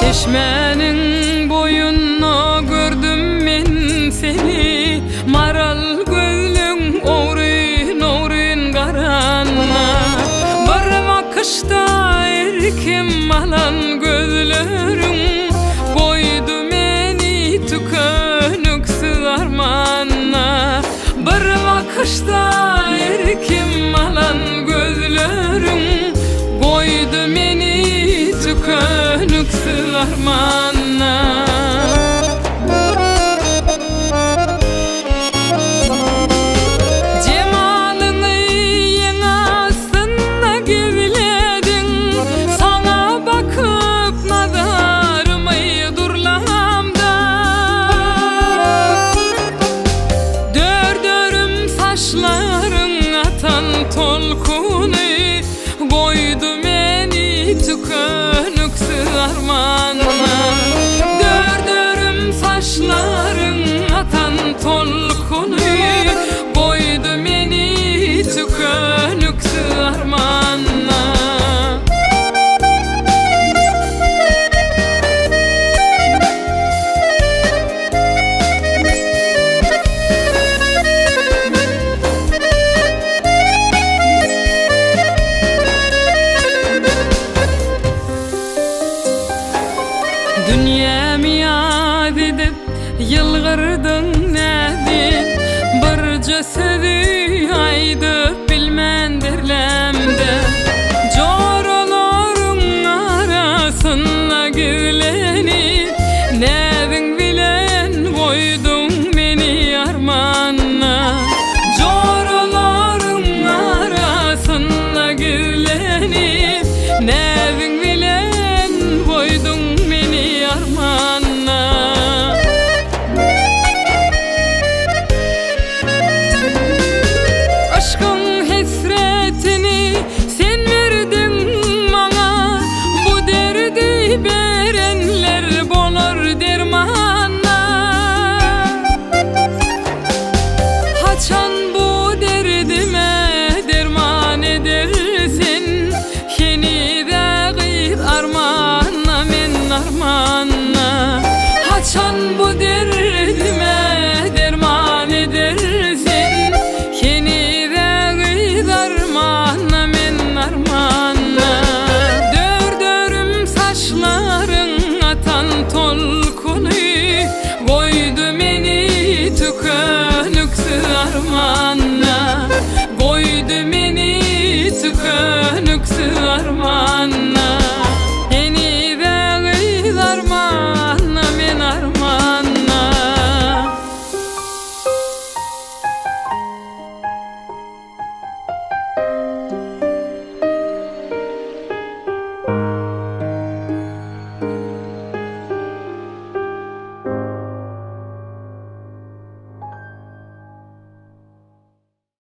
Çeşmenin boyunna gördüm men seni, maral gözlüň oğryn oğryn garanna. Bir bakışta erkim alan gözleriň koydu meni tükönüksiz armanna. Bir bakışta erkim alan gözleriň koydu meni tükönüksiz armanna. Tolkuny koydu meni tükönüksiz armanna. Dördürüm saçlaryň atan tolkuny koydu meni tükönüksiz armanna. Dünyämi ýad edip ýylgyrdyň nädi, birje sözi aýdyp bilmendirlemde. Joralaryň arasynda gizlenip näbiň bilen koyduň meni armanna. Joralaryň arasynda gizlenip näbiň bilen koyduň armanna. Aşkın hesretini sen verdin bana, bu derdi berenler bolar dermanna. Haçan bu derdime derman edersin, yenide git armanna men armanna. Haçan bu derdime derman edersin, yenide git armanna men armanna. Dördürüm saçlaryň atan tolkuny koydu meni tükönüksiz armanna. Koydu meni tükönüksiz